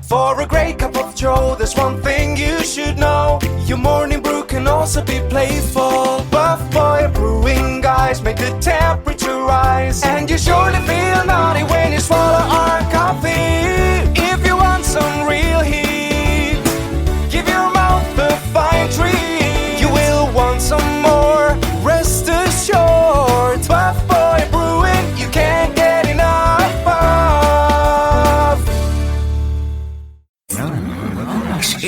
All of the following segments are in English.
For a great cup of joe, there's one thing you should know. Your morning brew can also be playful. Buff Boy Brewing guys make the temperature rise. And you surely feel naughty when you swallow our coffee. If you want some real heat, give your mouth a fine treat. You will want some more, rest assured. Buff Boy Brewing, you can't get enough of.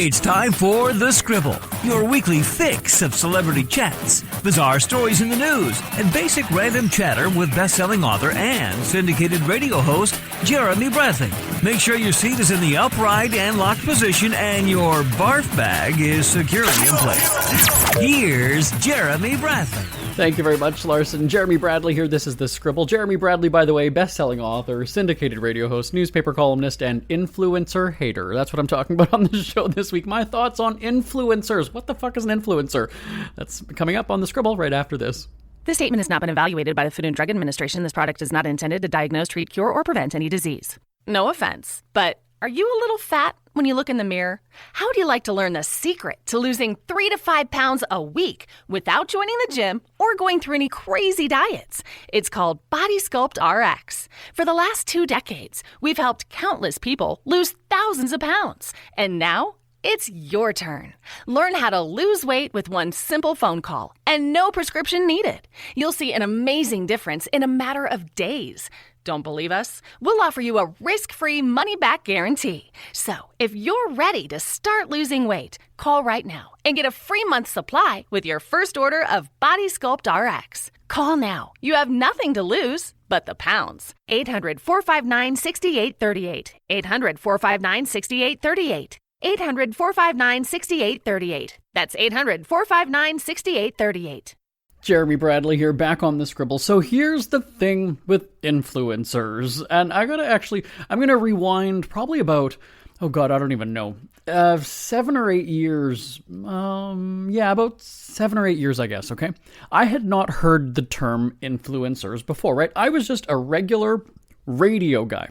It's time for The Scribble, your weekly fix of celebrity chats, bizarre stories in the news, and basic random chatter with best-selling author and syndicated radio host Jeremy Bradley. Make sure your seat is in the upright and locked position and your barf bag is securely in place. Here's Jeremy Bradley. Thank you very much, Larson. Jeremy Bradley here. This is The Scribble. Jeremy Bradley, by the way, best-selling author, syndicated radio host, newspaper columnist, and influencer hater. That's what I'm talking about on the show this week. My thoughts on influencers. What the fuck is an influencer? That's coming up on The Scribble right after this. This statement has not been evaluated by the Food and Drug Administration. This product is not intended to diagnose, treat, cure, or prevent any disease. No offense, but are you a little fat when you look in the mirror? How would you like to learn the secret to losing 3 to 5 pounds a week without joining the gym or going through any crazy diets? It's called Body Sculpt RX. For the last 2 decades, we've helped countless people lose thousands of pounds. And now, it's your turn. Learn how to lose weight with one simple phone call and no prescription needed. You'll see an amazing difference in a matter of days. Don't believe us? We'll offer you a risk-free money-back guarantee. So, if you're ready to start losing weight, call right now and get a free month's supply with your first order of Body Sculpt RX. Call now. You have nothing to lose but the pounds. 800-459-6838. 800-459-6838. 800-459-6838. That's 800-459-6838. Jeremy Bradley here, back on The Scribble. So here's the thing with influencers, and I'm gonna rewind probably about, oh god, I don't even know, 7 or 8 years, about 7 or 8 years, I guess, okay? I had not heard the term influencers before, right? I was just a regular radio guy.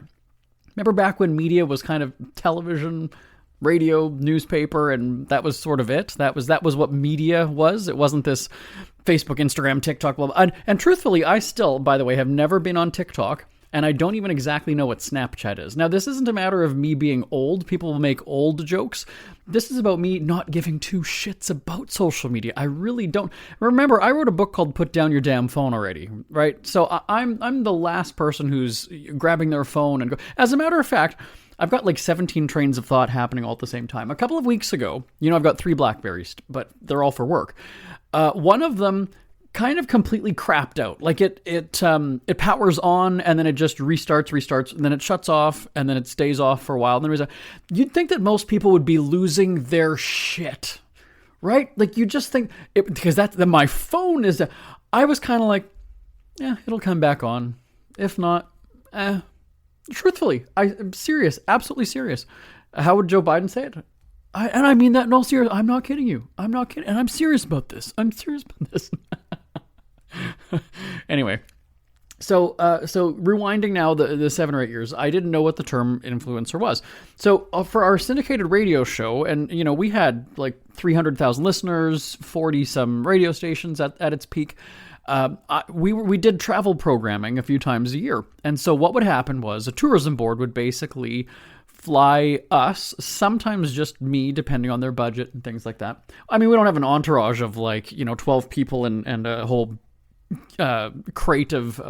Remember back when media was kind of television, radio, newspaper, and that was sort of it. That was what media was. It wasn't this Facebook, Instagram, TikTok, blah, blah. And truthfully, I still, by the way, have never been on TikTok, and I don't even exactly know what Snapchat is. Now, this isn't a matter of me being old. People will make old jokes. This is about me not giving two shits about social media. I really don't. Remember, I wrote a book called Put Down Your Damn Phone already, right? So I'm the last person who's grabbing their phone and go. As a matter of fact, I've got like 17 trains of thought happening all at the same time. A couple of weeks ago, I've got 3 BlackBerries, but they're all for work. One of them kind of completely crapped out. Like it powers on and then it just restarts, and then it shuts off and then it stays off for a while. And then you'd think that most people would be losing their shit, right? Like you just think because my phone is. I was kind of like, yeah, it'll come back on. If not, Truthfully, I'm serious, absolutely serious. How would Joe Biden say it? And I mean that in all seriousness. I'm not kidding you. I'm not kidding. And I'm serious about this. Anyway, so rewinding now the 7 or 8 years, I didn't know what the term influencer was. So for our syndicated radio show, and we had like 300,000 listeners, 40 some radio stations at its peak. We did travel programming a few times a year. And so what would happen was a tourism board would basically fly us, sometimes just me, depending on their budget and things like that. I mean, we don't have an entourage of 12 people and a whole crate of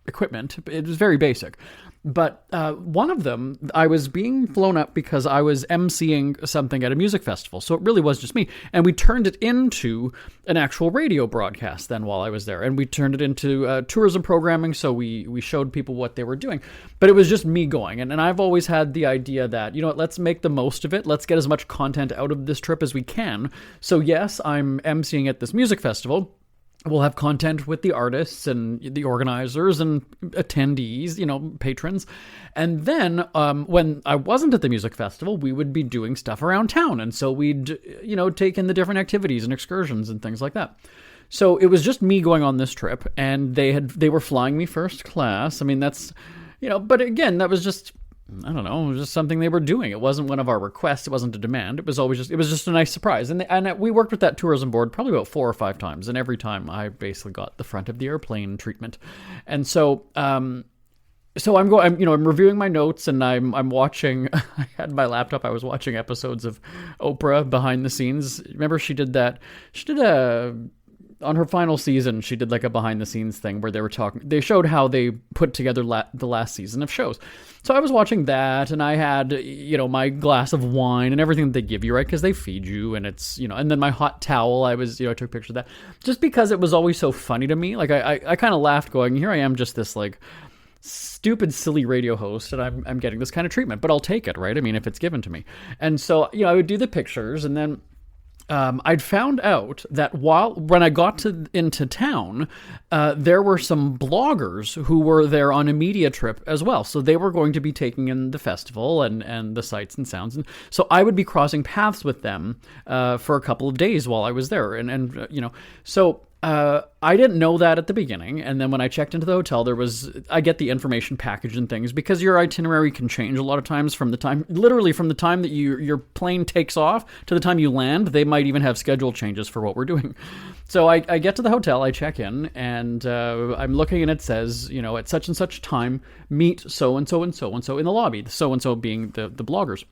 equipment. It was very basic. But one of them, I was being flown up because I was emceeing something at a music festival. So it really was just me. And we turned it into an actual radio broadcast then while I was there. And we turned it into tourism programming. So we showed people what they were doing. But it was just me going. And I've always had the idea that, let's make the most of it. Let's get as much content out of this trip as we can. So yes, I'm emceeing at this music festival. We'll have content with the artists and the organizers and attendees, patrons. And then when I wasn't at the music festival, we would be doing stuff around town. And so we'd, take in the different activities and excursions and things like that. So it was just me going on this trip, and they were flying me first class. I mean, that's, but again, that was just I don't know, it was just something they were doing. It wasn't one of our requests. It wasn't a demand. It was just a nice surprise. And we worked with that tourism board probably about 4 or 5 times. And every time I basically got the front of the airplane treatment. And so, I'm reviewing my notes and I'm watching, I had my laptop, I was watching episodes of Oprah behind the scenes. Remember she did on her final season, she did like a behind the scenes thing where they showed how they put together the last season of shows. So I was watching that and I had, my glass of wine and everything that they give you, right? Because they feed you and it's, and then my hot towel, I took pictures of that just because it was always so funny to me. Like I kind of laughed going, here I am just this like stupid, silly radio host and I'm getting this kind of treatment, but I'll take it, right? I mean, if it's given to me. And so, I would do the pictures and then I'd found out that when I got into town, there were some bloggers who were there on a media trip as well. So they were going to be taking in the festival and the sights and sounds. And so I would be crossing paths with them for a couple of days while I was there. So I didn't know that at the beginning, and then when I checked into the hotel, I get the information package and things, because your itinerary can change a lot of times from the time that your plane takes off to the time you land. They might even have schedule changes for what we're doing. So I get to the hotel, I check in, and I'm looking, and it says, at such and such time, meet so-and-so and so-and-so in the lobby, the so-and-so being the bloggers.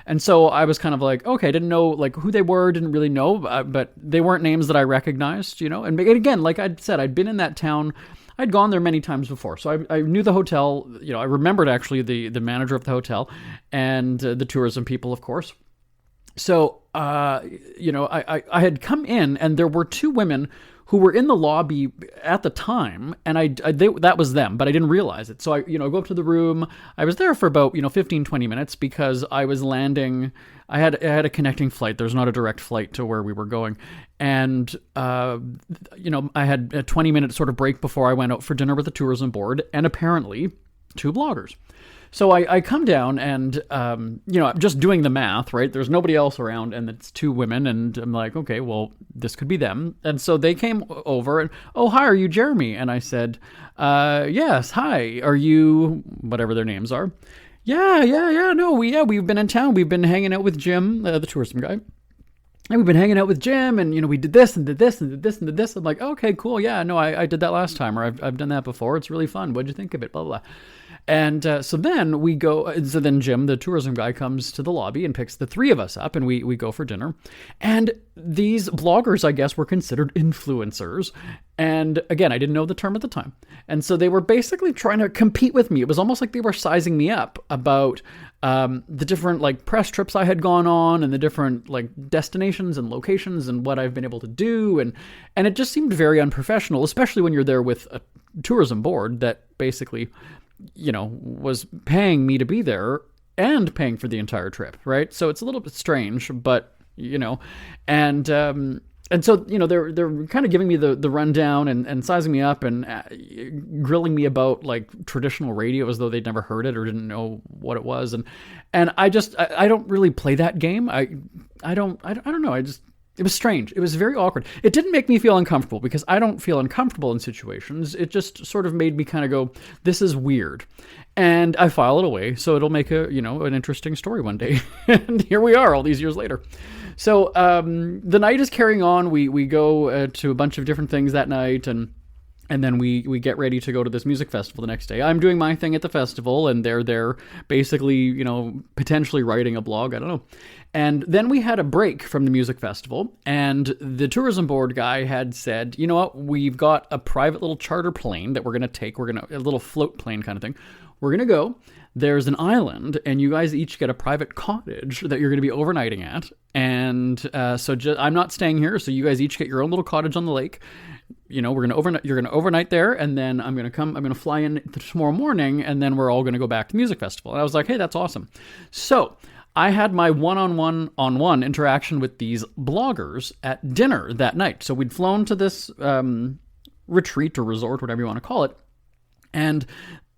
And so I was kind of like, okay, I didn't know like who they were, didn't really know, but they weren't names that I recognized, and again, like I'd said, I'd been in that town. I'd gone there many times before. So I knew the hotel, I remembered actually the manager of the hotel and the tourism people, of course. So, I had come in and there were 2 women who were in the lobby at the time, and that was them, but I didn't realize it. So I go up to the room. I was there for about 15, 20 minutes because I was landing. I had a connecting flight. There's not a direct flight to where we were going, and I had a 20-minute sort of break before I went out for dinner with the tourism board, and apparently 2 bloggers. So I come down and, I'm just doing the math, right? There's nobody else around and it's 2 women and I'm like, okay, well, this could be them. And so they came over and, oh, hi, are you Jeremy? And I said, yes, hi, are you, whatever their names are? Yeah, no, we've been in town. We've been hanging out with Jim, the tourism guy. And we've been hanging out with Jim and, we did this and did this and did this and did this. I'm like, okay, cool. Yeah, no, I did that last time or I've done that before. It's really fun. What'd you think of it? Blah, blah, blah. And so then Jim, the tourism guy, comes to the lobby and picks the 3 of us up and we go for dinner. And these bloggers, I guess, were considered influencers. And again, I didn't know the term at the time. And so they were basically trying to compete with me. It was almost like they were sizing me up about the different like press trips I had gone on and the different like destinations and locations and what I've been able to do. And it just seemed very unprofessional, especially when you're there with a tourism board that basically, was paying me to be there and paying for the entire trip, right? So it's a little bit strange, but, and so, they're kind of giving me the rundown and sizing me up and grilling me about like traditional radio as though they'd never heard it or didn't know what it was. And I don't really play that game. I don't know. It was strange. It was very awkward. It didn't make me feel uncomfortable because I don't feel uncomfortable in situations. It just sort of made me kind of go, this is weird. And I file it away so it'll make an interesting story one day. And here we are all these years later. So the night is carrying on. We go to a bunch of different things that night and then we get ready to go to this music festival the next day. I'm doing my thing at the festival and they're there basically, potentially writing a blog. I don't know. And then we had a break from the music festival and the tourism board guy had said, you know what, we've got a private little charter plane that we're going to take. A little float plane kind of thing. We're going to go. There's an island and you guys each get a private cottage that you're going to be overnighting at. And I'm not staying here. So you guys each get your own little cottage on the lake. We're going to overnight, you're going to overnight there. And then I'm going to fly in tomorrow morning and then we're all going to go back to the music festival. And I was like, hey, that's awesome. So I had my one-on-one interaction with these bloggers at dinner that night. So we'd flown to this retreat or resort, whatever you want to call it. And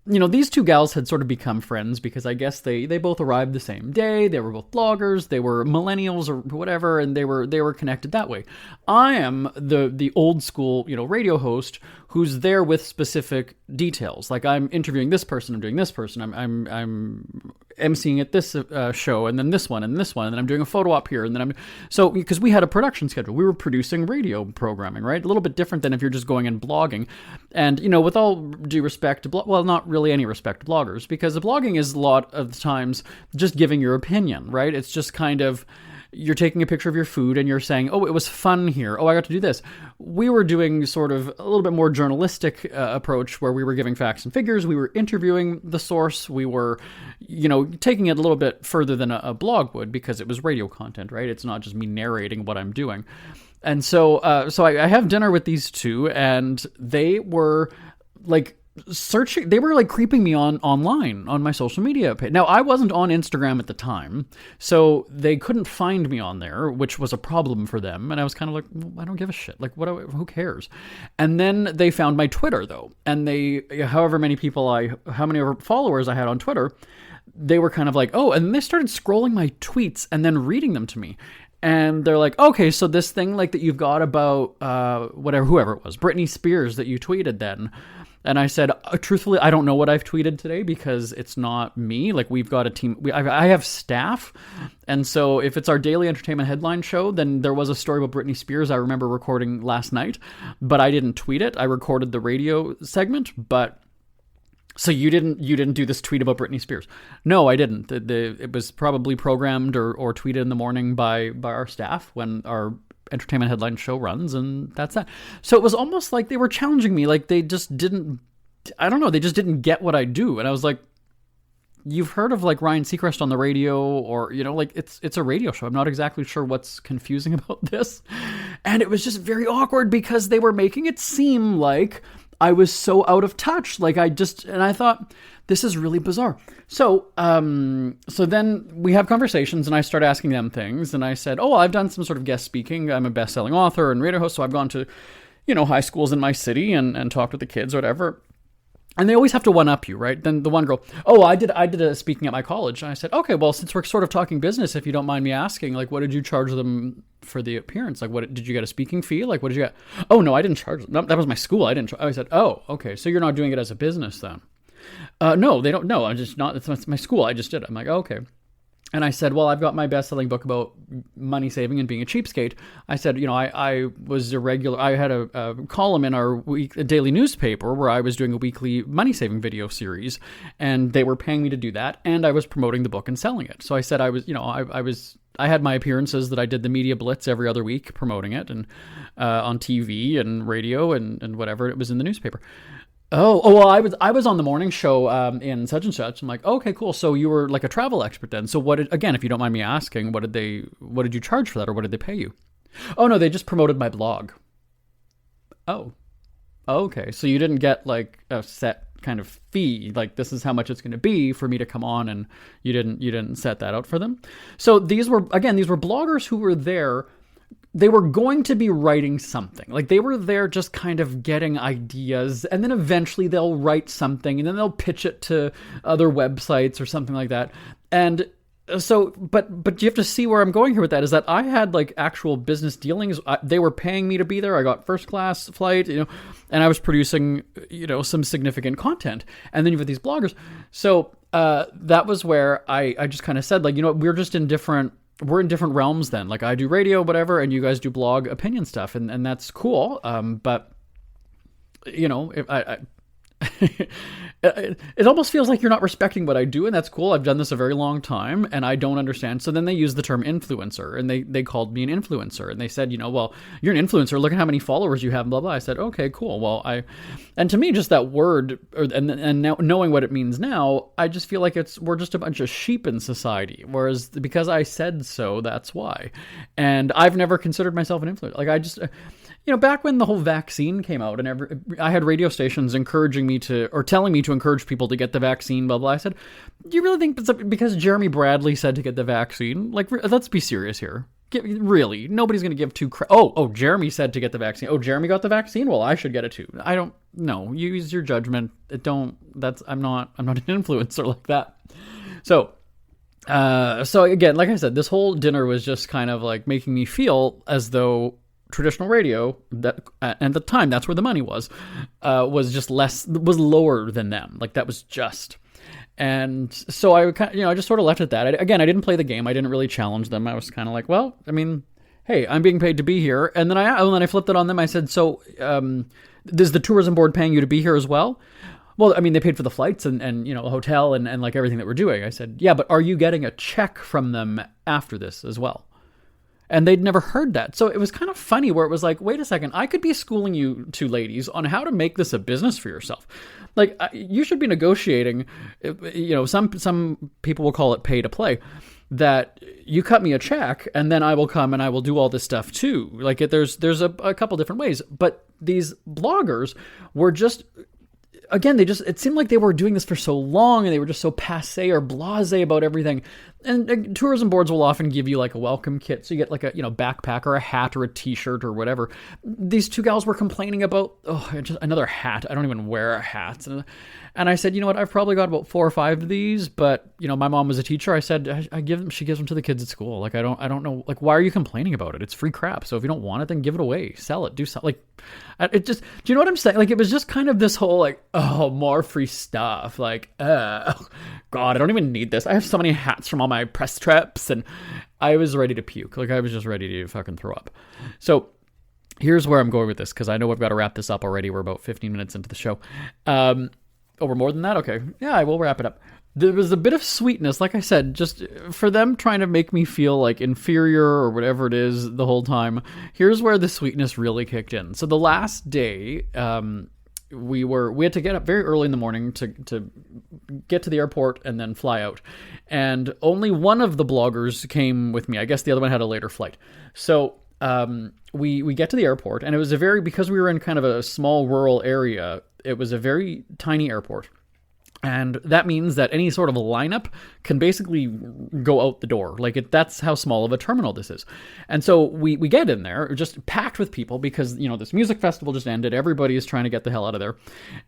these 2 gals had sort of become friends because I guess they both arrived the same day. They were both bloggers. They were millennials or whatever, and they were connected that way. I am the old school, radio host who's there with specific details. Like I'm interviewing this person, I'm doing this person, I'm emceeing at this show, and then this one, and this one, and then I'm doing a photo op here, and then so because we had a production schedule, we were producing radio programming, right? A little bit different than if you're just going and blogging. And, with all due respect to, well, not really any respect to bloggers, because the blogging is a lot of the times just giving your opinion, right? It's just kind of, you're taking a picture of your food and you're saying, oh, it was fun here. Oh, I got to do this. We were doing sort of a little bit more journalistic approach where we were giving facts and figures. We were interviewing the source. We were, taking it a little bit further than a blog would, because it was radio content, right? It's not just me narrating what I'm doing. And so I have dinner with these two, and they were like searching, they were like creeping me online on my social media page. Now, I wasn't on Instagram at the time, so they couldn't find me on there, which was a problem for them. And I was kind of like, well, I don't give a shit. Like, who cares? And then they found my Twitter, though. And however many followers I had on Twitter, they were kind of like, oh, and they started scrolling my tweets and then reading them to me. And they're like, okay, so this thing like that you've got about whoever it was, Britney Spears, that you tweeted then. And I said, truthfully, I don't know what I've tweeted today because it's not me. Like, we've got a team. I have staff. And so if it's our daily entertainment headline show, then there was a story about Britney Spears I remember recording last night, but I didn't tweet it. I recorded the radio segment, but... So you didn't do this tweet about Britney Spears? No, I didn't. It was probably programmed or tweeted in the morning by our staff when our entertainment headline show runs, and that's that. So it was almost like they were challenging me, like they just didn't, I don't know, they just didn't get what I do. And I was like, you've heard of like Ryan Seacrest on the radio, or, like it's a radio show. I'm not exactly sure what's confusing about this. And it was just very awkward because they were making it seem like I was so out of touch. Like and I thought, this is really bizarre. So then we have conversations and I start asking them things. And I said, oh, I've done some sort of guest speaking. I'm a best-selling author and radio host. So I've gone to, high schools in my city and talked with the kids or whatever. And they always have to one-up you, right? Then the one girl, oh, I did a speaking at my college. And I said, okay, well, since we're sort of talking business, if you don't mind me asking, like, what did you charge them for the appearance? Like, what did you get a speaking fee? Like, what did you get? Oh, no, I didn't charge them. No, that was my school. I said, oh, okay, so you're not doing it as a business then? No, they don't. No, I'm just not. It's my school. I just did it. I'm like, oh, okay. And I said, well, I've got my best-selling book about money saving and being a cheapskate. I said, I was I had a column in our daily newspaper where I was doing a weekly money-saving video series, and they were paying me to do that, and I was promoting the book and selling it. So I said I was, I had my appearances that I did the media blitz every other week promoting it, and on TV and radio and whatever, it was in the newspaper. Oh, well, I was on the morning show in such and such. I'm like, okay, cool. So you were like a travel expert then. So again, if you don't mind me asking, what did you charge for that, or what did they pay you? Oh, no, they just promoted my blog. Oh, okay. So you didn't get like a set kind of fee, like this is how much it's going to be for me to come on, and you didn't set that out for them. So these were bloggers who were there. They were going to be writing something. Like, they were there just kind of getting ideas, and then eventually they'll write something, and then they'll pitch it to other websites or something like that. And so, but you have to see where I'm going here with that, is that I had like actual business dealings. They were paying me to be there. I got first class flight, and I was producing, some significant content. And then you have these bloggers. So that was where I just kind of said, like, we're just in different realms then. Like, I do radio, whatever, and you guys do blog opinion stuff, and that's cool. But if it almost feels like you're not respecting what I do, and that's cool. I've done this a very long time, and I don't understand. So then they use the term influencer, and they called me an influencer, and they said, well, you're an influencer. Look at how many followers you have, blah blah. I said, okay, cool. Well, and to me, just that word, and now knowing what it means now, I just feel like we're just a bunch of sheep in society. Whereas because I said so, that's why. And I've never considered myself an influencer. Like, I just. Back when the whole vaccine came out, and I had radio stations encouraging me or telling me to encourage people to get the vaccine, blah, blah. I said, do you really think it's because Jeremy Bradley said to get the vaccine? Like, let's be serious here. Really, nobody's going to give two Oh, Jeremy said to get the vaccine. Oh, Jeremy got the vaccine? Well, I should get it too. I don't know. You use your judgment. I'm not an influencer like that. So again, like I said, this whole dinner was just kind of like making me feel as though traditional radio, that at the time, that's where the money was just was lower than them. Like, that was just. And so I just sort of left it at that. I didn't play the game. I didn't really challenge them. I was kind of like, well, I mean, hey, I'm being paid to be here. And then I flipped it on them. I said, so is the tourism board paying you to be here as well? Well, I mean, they paid for the flights and a hotel and like everything that we're doing. I said, yeah, but are you getting a check from them after this as well? And they'd never heard that. So it was kind of funny where it was like, wait a second, I could be schooling you two ladies on how to make this a business for yourself. Like, you should be negotiating, some people will call it pay to play, that you cut me a check and then I will come and I will do all this stuff too. Like, there's a couple different ways. But these bloggers were just... Again, it seemed like they were doing this for so long and they were just so passé or blasé about everything. And tourism boards will often give you like a welcome kit. So you get like a, backpack or a hat or a t-shirt or whatever. These two gals were complaining about, just another hat. I don't even wear hats. And I said, you know what? I've probably got about 4 or 5 of these, but my mom was a teacher. I said, she gives them to the kids at school. Like, I don't know. Like, why are you complaining about it? It's free crap. So if you don't want it, then give it away, sell it, do something. Like, do you know what I'm saying? Like, it was just kind of this whole like, oh, more free stuff. Like, God, I don't even need this. I have so many hats from all my press trips, and I was ready to puke. Like, I was just ready to fucking throw up. So here's where I'm going with this, because I know I've got to wrap this up already. We're about 15 minutes into the show. Oh, we're more than that? Okay. Yeah, I will wrap it up. There was a bit of sweetness, like I said, just for them trying to make me feel like inferior or whatever it is the whole time. Here's where the sweetness really kicked in. So the last day, we had to get up very early in the morning to get to the airport and then fly out. And only one of the bloggers came with me. I guess the other one had a later flight. So we get to the airport, and it was because we were in kind of a small rural area, it was a very tiny airport. And that means that any sort of a lineup can basically go out the door. Like, that's how small of a terminal this is. And so we get in there, just packed with people, because, this music festival just ended. Everybody is trying to get the hell out of there.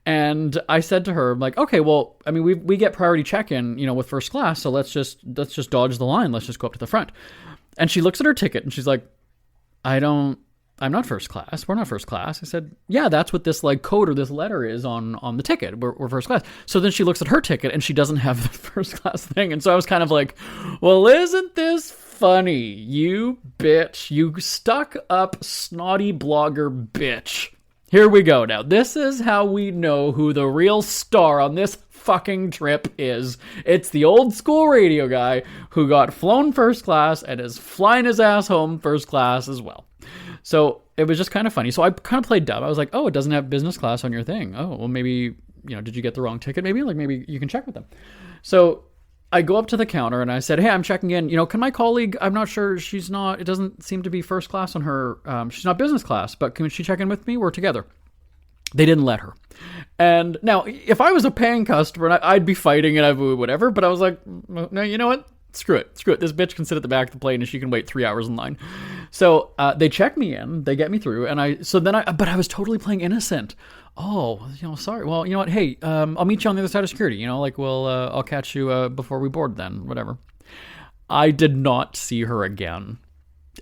And I said to her, like, okay, well, I mean, we get priority check-in, with first class. So let's just dodge the line. Let's just go up to the front. And she looks at her ticket and she's like, I'm not first class. We're not first class. I said, yeah, that's what this like code or this letter is on the ticket. We're first class. So then she looks at her ticket and she doesn't have the first class thing. And so I was kind of like, well, isn't this funny? You bitch. You stuck up snotty blogger bitch. Here we go now. This is how we know who the real star on this fucking trip is. It's the old school radio guy who got flown first class and is flying his ass home first class as well. So it was just kind of funny. So I kind of played dumb. I was like, oh, it doesn't have business class on your thing. Oh, well, maybe, did you get the wrong ticket? Maybe you can check with them. So I go up to the counter and I said, hey, I'm checking in. Can my colleague, I'm not sure, it doesn't seem to be first class on her. She's not business class, but can she check in with me? We're together. They didn't let her. And now, if I was a paying customer, I'd be fighting and I'd whatever, but I was like, no, you know what? Screw it. This bitch can sit at the back of the plane and she can wait 3 hours in line. So they check me in, they get me through, but I was totally playing innocent. Oh, sorry. Well, you know what? Hey, I'll meet you on the other side of security. I'll catch you before we board then, whatever. I did not see her again.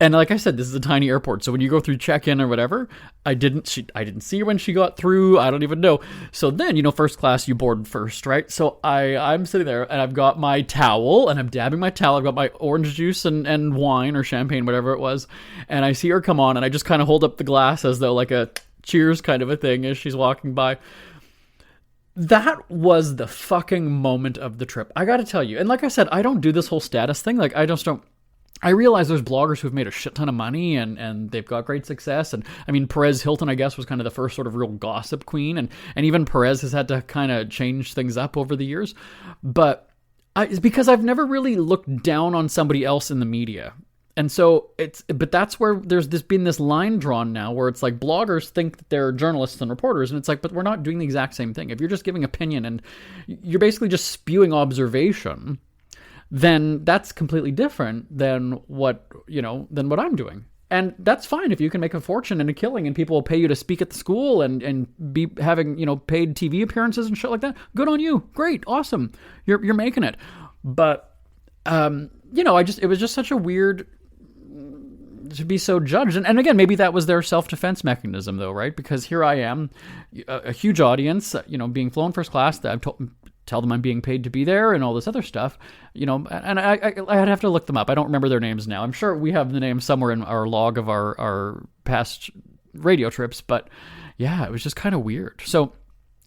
And like I said, this is a tiny airport. So when you go through check-in or whatever, I didn't see her when she got through. I don't even know. So then, first class, you board first, right? So I'm sitting there and I've got my towel and I'm dabbing my towel. I've got my orange juice and wine or champagne, whatever it was. And I see her come on and I just kind of hold up the glass as though like a cheers kind of a thing as she's walking by. That was the fucking moment of the trip. I got to tell you. And like I said, I don't do this whole status thing. Like, I realize there's bloggers who've made a shit ton of money and they've got great success. And I mean, Perez Hilton, I guess, was kind of the first sort of real gossip queen. And even Perez has had to kind of change things up over the years. But it's because I've never really looked down on somebody else in the media. And so but that's where there's been this line drawn now where it's like bloggers think that they're journalists and reporters. And it's like, but we're not doing the exact same thing. If you're just giving opinion and you're basically just spewing observation, then that's completely different than what I'm doing. And that's fine if you can make a fortune and a killing and people will pay you to speak at the school and be having, paid TV appearances and shit like that. Good on you. Great. Awesome. You're making it. But, it was just such a weird to be so judged. And again, maybe that was their self-defense mechanism though, right? Because here I am, a huge audience, being flown first class. I've tell them I'm being paid to be there and all this other stuff, and I'd have to look them up. I don't remember their names now. I'm sure we have the names somewhere in our log of our past radio trips, but yeah, it was just kind of weird.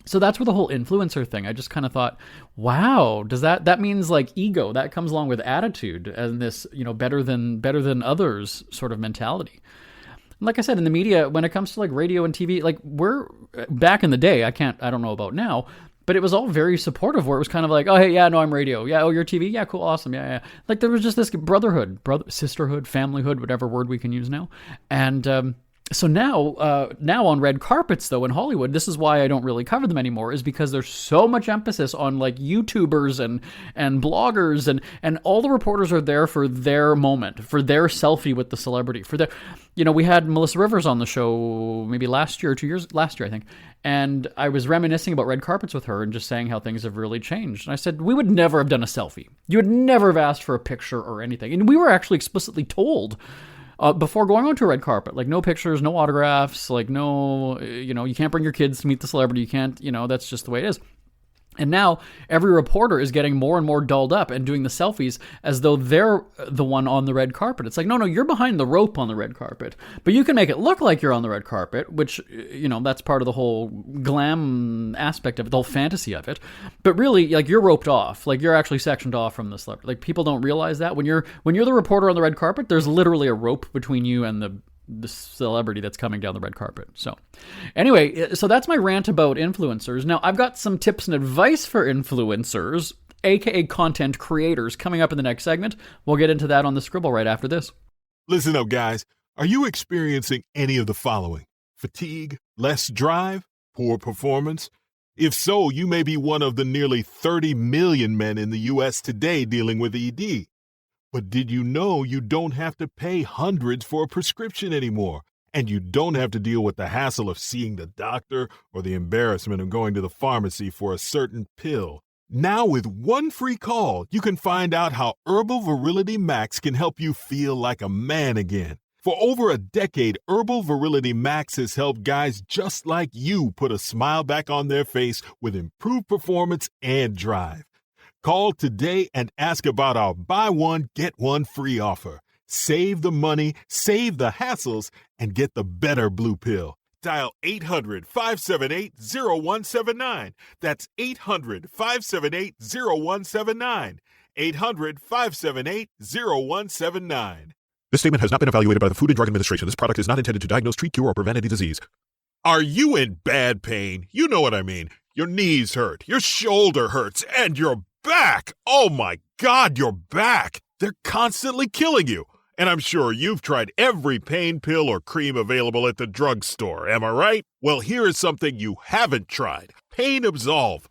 So that's where the whole influencer thing, I just kind of thought, wow, does that means like ego, that comes along with attitude and this, better than others sort of mentality. Like I said, in the media, when it comes to like radio and TV, like we're back in the day, I don't know about now, but it was all very supportive where it was kind of like, oh, hey, yeah, no, I'm radio. Yeah. Oh, you're TV. Yeah, cool. Awesome. Yeah. Like there was just this sisterhood, familyhood, whatever word we can use now. And, so now on red carpets, though, in Hollywood, this is why I don't really cover them anymore, is because there's so much emphasis on like YouTubers and bloggers and all the reporters are there for their moment, for their selfie with the celebrity, for their, we had Melissa Rivers on the show maybe last year, I think. And I was reminiscing about red carpets with her and just saying how things have really changed. And I said, we would never have done a selfie. You would never have asked for a picture or anything. And we were actually explicitly told before going onto a red carpet, like no pictures, no autographs, like no, you can't bring your kids to meet the celebrity. You can't, that's just the way it is. And now every reporter is getting more and more dolled up and doing the selfies as though they're the one on the red carpet. It's like, no, you're behind the rope on the red carpet, but you can make it look like you're on the red carpet, which, that's part of the whole glam aspect of it, the whole fantasy of it. But really, like you're roped off, like you're actually sectioned off from the celebrity. Like people don't realize that when you're the reporter on the red carpet, there's literally a rope between you and the celebrity that's coming down the red carpet. So anyway, so that's my rant about influencers. Now I've got some tips and advice for influencers, aka content creators, coming up in the next segment. We'll get into that on the Scribble right after this. Listen up, guys. Are you experiencing any of the following? Fatigue, less drive, poor performance? If so, you may be one of the nearly 30 million men in the U.S. today dealing with ED. But did you know you don't have to pay hundreds for a prescription anymore? And you don't have to deal with the hassle of seeing the doctor or the embarrassment of going to the pharmacy for a certain pill. Now with one free call, you can find out how Herbal Virility Max can help you feel like a man again. For over a decade, Herbal Virility Max has helped guys just like you put a smile back on their face with improved performance and drive. Call today and ask about our buy one, get one free offer. Save the money, save the hassles, and get the better blue pill. Dial 800-578-0179. That's 800-578-0179. 800-578-0179. This statement has not been evaluated by the Food and Drug Administration. This product is not intended to diagnose, treat, cure, or prevent any disease. Are you in bad pain? You know what I mean. Your knees hurt, your shoulder hurts, and your back. Oh my God, your back. They're constantly killing you. And I'm sure you've tried every pain pill or cream available at the drugstore. Am I right? Well, here is something you haven't tried. Pain Absolve.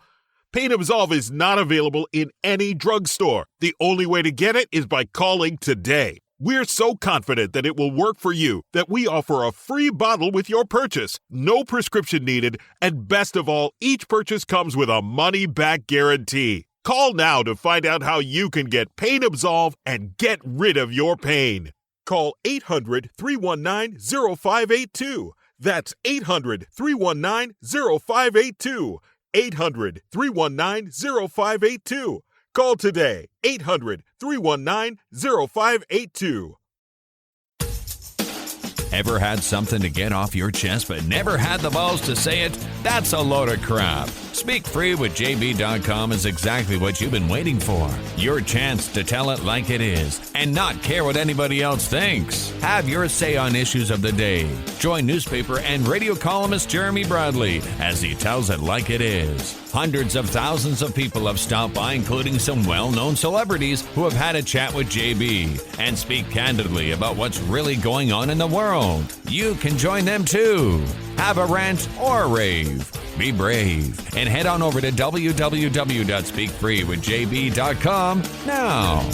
Pain Absolve is not available in any drugstore. The only way to get it is by calling today. We're so confident that it will work for you that we offer a free bottle with your purchase. No prescription needed. And best of all, each purchase comes with a money-back guarantee. Call now to find out how you can get Pain Absolve and get rid of your pain. Call 800-319-0582. That's 800-319-0582. 800-319-0582. Call today, 800-319-0582. Ever had something to get off your chest but never had the balls to say it? That's a load of crap. Speak Free with JB.com is exactly what you've been waiting for. Your chance to tell it like it is and not care what anybody else thinks. Have your say on issues of the day. Join newspaper and radio columnist Jeremy Bradley as he tells it like it is. Hundreds of thousands of people have stopped by, including some well-known celebrities who have had a chat with JB and speak candidly about what's really going on in the world. You can join them too. Have a rant or a rave. Be brave and head on over to www.speakfreewithjb.com now.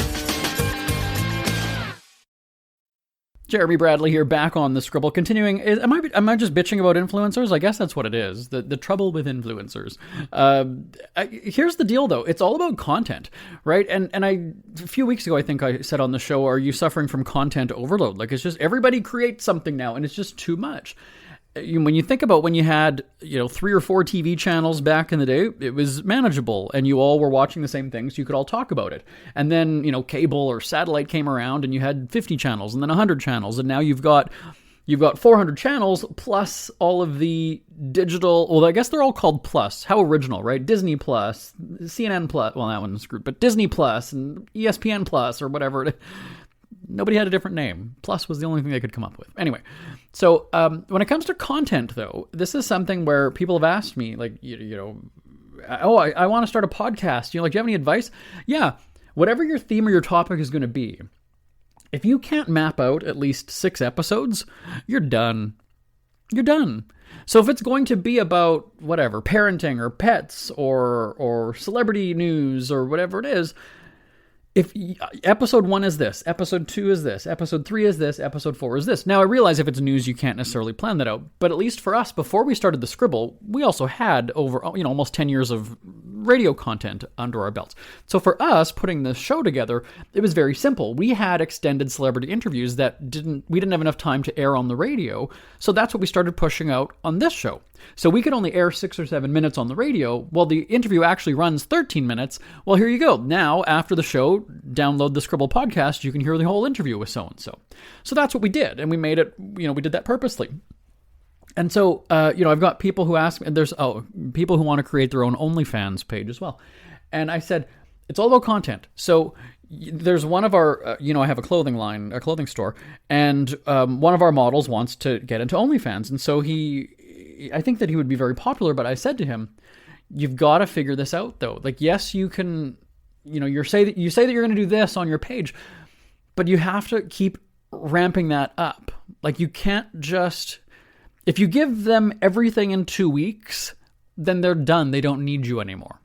Jeremy Bradley here, back on the Scribble. Continuing, am I just bitching about influencers? I guess that's what it is. The trouble with influencers. Here's the deal, though. It's all about content, right? And a few weeks ago, I think I said on the show, are you suffering from content overload? Like, it's just everybody creates something now, and it's just too much. when you think about when you had, 3 or 4 TV channels back in the day, it was manageable and you all were watching the same things. You could all talk about it. And then, cable or satellite came around and you had 50 channels and then 100 channels. And now you've got 400 channels plus all of the digital, well, I guess they're all called plus. How original, right? Disney Plus, CNN Plus, well, that one's screwed, but Disney Plus and ESPN Plus or whatever. Nobody had a different name. Plus was the only thing they could come up with. Anyway, so when it comes to content, though, this is something where people have asked me, like, I want to start a podcast. Do you have any advice? Yeah, whatever your theme or your topic is going to be, if you can't map out at least 6 episodes, you're done. You're done. So if it's going to be about whatever, parenting or pets or celebrity news or whatever it is, if episode 1 is this, episode 2 is this, episode 3 is this, episode 4 is this. Now, I realize if it's news, you can't necessarily plan that out. But at least for us, before we started the Scribble, we also had over, almost 10 years of radio content under our belts. So for us, putting this show together, it was very simple. We had extended celebrity interviews that we didn't have enough time to air on the radio. So that's what we started pushing out on this show. So we could only air 6 or 7 minutes on the radio. Well, the interview actually runs 13 minutes. Well, here you go. Now, after the show, download the Scribble podcast. You can hear the whole interview with so-and-so. So that's what we did. And we made it, we did that purposely. And so, I've got people who ask, and there's people who want to create their own OnlyFans page as well. And I said, it's all about content. So there's one of our, I have a clothing store, and one of our models wants to get into OnlyFans. And so I think that he would be very popular, but I said to him, you've got to figure this out though. Like, yes, you can, you say that you're going to do this on your page, but you have to keep ramping that up. Like, you can't just, if you give them everything in 2 weeks, then they're done. They don't need you anymore.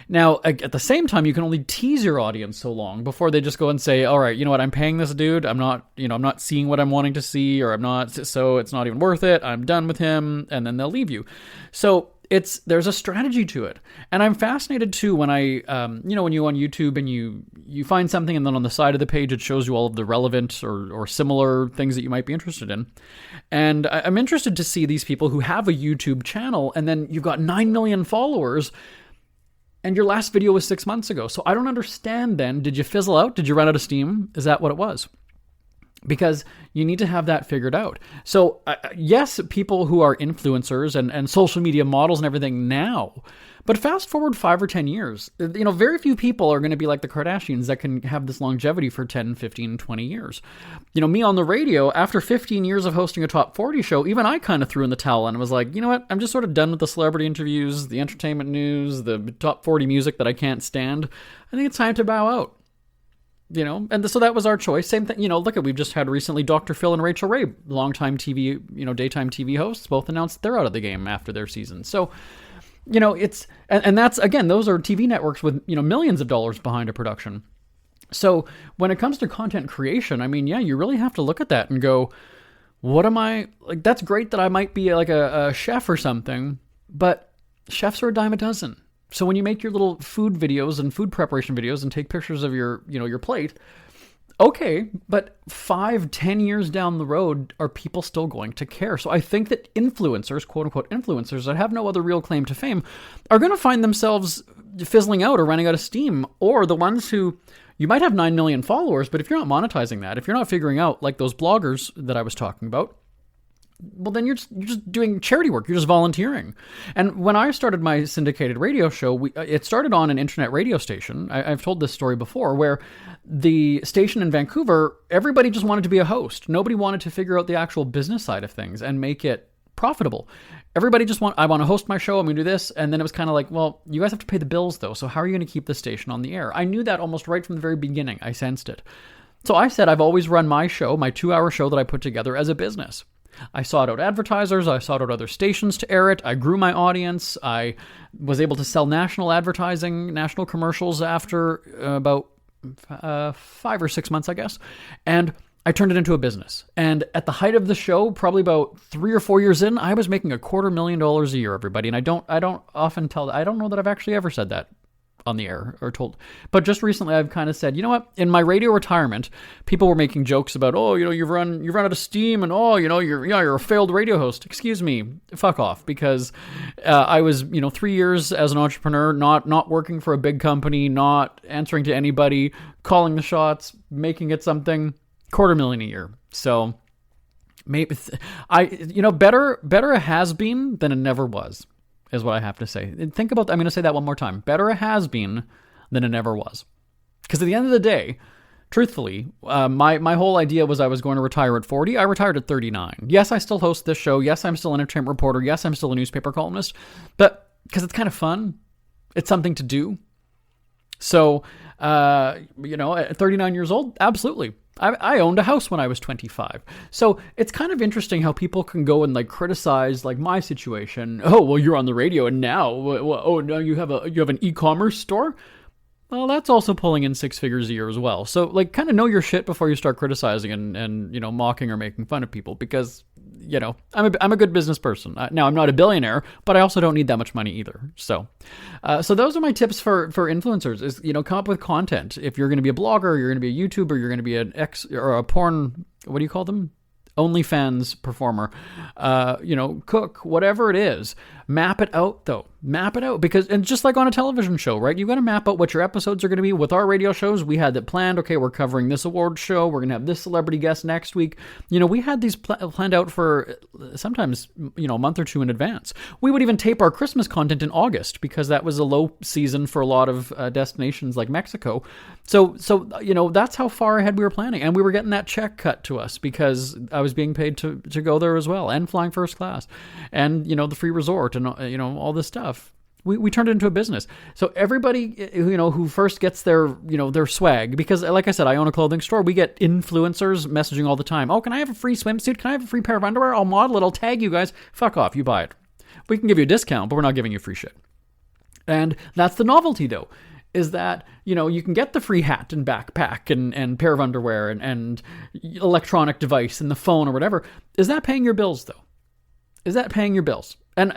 Now, at the same time, you can only tease your audience so long before they just go and say, all right, you know what, I'm paying this dude. I'm not seeing what I'm wanting to see, or so it's not even worth it. I'm done with him. And then they'll leave you. So there's a strategy to it. And I'm fascinated too when when you on YouTube and you find something and then on the side of the page, it shows you all of the relevant or similar things that you might be interested in. And I'm interested to see these people who have a YouTube channel and then you've got 9 million followers and your last video was 6 months ago. So I don't understand then. Did you fizzle out? Did you run out of steam? Is that what it was? Because you need to have that figured out. So yes, people who are influencers and social media models and everything now, but fast forward 5 or 10 years, very few people are going to be like the Kardashians that can have this longevity for 10, 15, 20 years. Me on the radio, after 15 years of hosting a top 40 show, even I kind of threw in the towel and was like, you know what? I'm just sort of done with the celebrity interviews, the entertainment news, the top 40 music that I can't stand. I think it's time to bow out. And so that was our choice. Same thing, we've just had recently Dr. Phil and Rachel Ray, longtime TV, daytime TV hosts, both announced they're out of the game after their season. So, it's, and that's, again, those are TV networks with, millions of dollars behind a production. So when it comes to content creation, I mean, yeah, you really have to look at that and go, what am I, like, that's great that I might be like a chef or something, but chefs are a dime a dozen. So when you make your little food videos and food preparation videos and take pictures of your plate, okay, but 5-10 years down the road, are people still going to care? So I think that influencers, quote unquote influencers that have no other real claim to fame, are going to find themselves fizzling out or running out of steam. Or the ones who, you might have 9 million followers, but if you're not monetizing that, if you're not figuring out, like those bloggers that I was talking about, well, then you're just doing charity work. You're just volunteering. And when I started my syndicated radio show, it started on an internet radio station. I've told this story before, where the station in Vancouver, everybody just wanted to be a host. Nobody wanted to figure out the actual business side of things and make it profitable. Everybody just I want to host my show. I'm going to do this. And then it was kind of like, well, you guys have to pay the bills though. So how are you going to keep the station on the air? I knew that almost right from the very beginning. I sensed it. So I said, I've always run my show, my 2-hour show that I put together, as a business. I sought out advertisers. I sought out other stations to air it. I grew my audience. I was able to sell national advertising, national commercials after about 5 or 6 months, I guess. And I turned it into a business. And at the height of the show, probably about 3 or 4 years in, I was making $250,000 a year, everybody. And I don't often tell that. I don't know that I've actually ever said that on the air or told. But just recently I've kind of said, you know what, in my radio retirement, people were making jokes about, oh, you know, you've run out of steam, and oh, you know, you're a failed radio host. Excuse me, fuck off, because I was, you know, 3 years as an entrepreneur, not working for a big company, not answering to anybody, calling the shots, making it something, $250,000 a year. So maybe better a has been than a never was, is what I have to say. Think about, I'm going to say that one more time. Better a has been than a never was. Because at the end of the day, truthfully, my whole idea was I was going to retire at 40. I retired at 39. Yes, I still host this show. Yes, I'm still an entertainment reporter. Yes, I'm still a newspaper columnist. But because it's kind of fun, it's something to do. So, at 39 years old, absolutely. I owned a house when I was 25. So it's kind of interesting how people can go and like criticize like my situation. Oh, well, you're on the radio and now, now you have an e-commerce store? Well, that's also pulling in 6 figures a year as well. So like kind of know your shit before you start criticizing and mocking or making fun of people, because I'm a good business person. Now I'm not a billionaire, but I also don't need that much money either. So those are my tips for influencers is, come up with content. If you're going to be a blogger, you're going to be a YouTuber, you're going to be a porn, what do you call them? OnlyFans performer, cook, whatever it is, map it out though. Map it out, because, and just like on a television show, right? You got to map out what your episodes are going to be. With our radio shows, we had that planned. Okay, we're covering this award show. We're going to have this celebrity guest next week. We had these planned out for sometimes, a month or two in advance. We would even tape our Christmas content in August because that was a low season for a lot of destinations like Mexico. So that's how far ahead we were planning, and we were getting that check cut to us because I was being paid to go there as well, and flying first class, and the free resort, and all this stuff. We turned it into a business. So everybody who first gets their swag, because like I said, I own a clothing store. We get influencers messaging all the time. Oh, can I have a free swimsuit? Can I have a free pair of underwear? I'll model it. I'll tag you guys. Fuck off. You buy it. We can give you a discount, but we're not giving you free shit. And that's the novelty though, is that, you can get the free hat and backpack and pair of underwear and electronic device and the phone or whatever. Is that paying your bills though? Is that paying your bills? And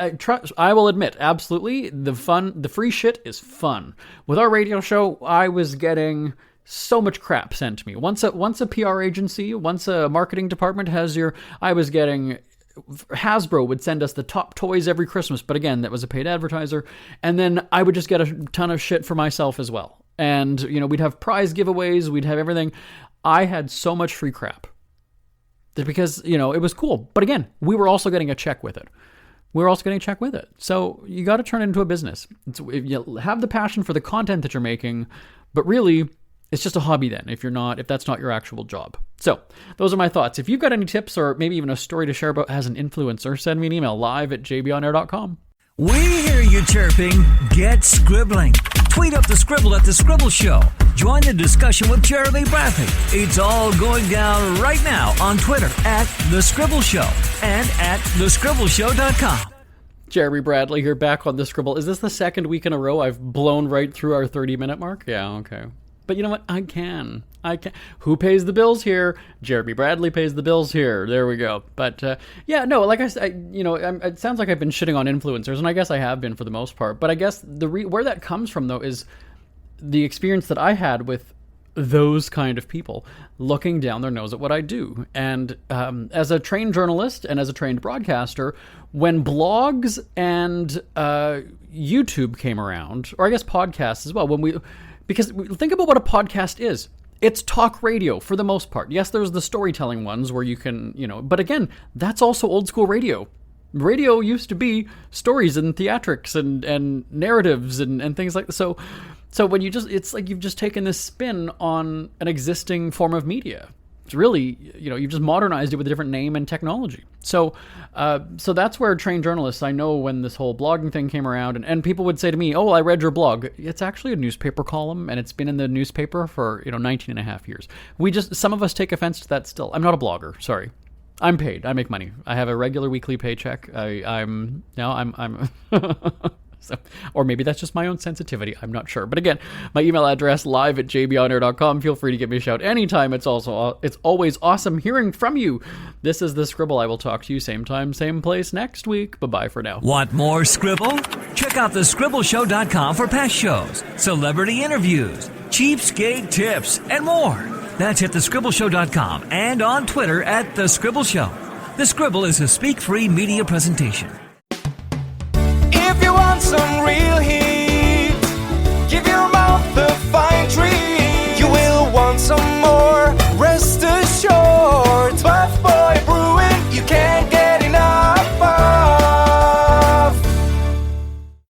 I will admit, absolutely, the free shit is fun. With our radio show, I was getting so much crap sent to me. Once a PR agency, once a marketing department I was getting, Hasbro would send us the top toys every Christmas, but again, that was a paid advertiser. And then I would just get a ton of shit for myself as well. And, we'd have prize giveaways, we'd have everything. I had so much free crap. Because, it was cool. But again, we were also getting a check with it. So you got to turn it into a business. If you have the passion for the content that you're making, but really it's just a hobby then if that's not your actual job. So those are my thoughts. If you've got any tips or maybe even a story to share about as an influencer, send me an email live@jbonair.com. We hear you chirping. Get scribbling. Tweet up the Scribble at The Scribble Show. Join the discussion with Jeremy Bradley. It's all going down right now on Twitter @The Scribble Show and @thescribbleshow.com. Jeremy Bradley here, back on The Scribble. Is this the second week in a row I've blown right through our 30-minute mark? Yeah, okay. But you know what? I can. Who pays the bills here? Jeremy Bradley pays the bills here. There we go. But like I said, it sounds like I've been shitting on influencers, and I guess I have been for the most part. But I guess where that comes from, though, is the experience that I had with those kind of people looking down their nose at what I do. And as a trained journalist and as a trained broadcaster, when blogs and YouTube came around, or I guess podcasts as well, because think about what a podcast is. It's talk radio for the most part. Yes, there's the storytelling ones where you can, but again, that's also old school radio. Radio used to be stories and theatrics and narratives and things like that. So when it's like you've just taken this spin on an existing form of media. It's really, you've just modernized it with a different name and technology. So that's where trained journalists, I know when this whole blogging thing came around and people would say to me, oh, I read your blog. It's actually a newspaper column and it's been in the newspaper for, 19 and a half years. Some of us take offense to that still. I'm not a blogger. Sorry. I'm paid. I make money. I have a regular weekly paycheck. I'm So, or maybe that's just my own sensitivity. I'm not sure. But again, my email address, live@jbonair.com. Feel free to give me a shout anytime. It's always awesome hearing from you. This is The Scribble. I will talk to you same time, same place next week. Bye-bye for now. Want more Scribble? Check out thescribbleshow.com for past shows, celebrity interviews, cheapskate tips, and more. That's at thescribbleshow.com and on Twitter @thescribbleshow. The Scribble is a speak-free media presentation.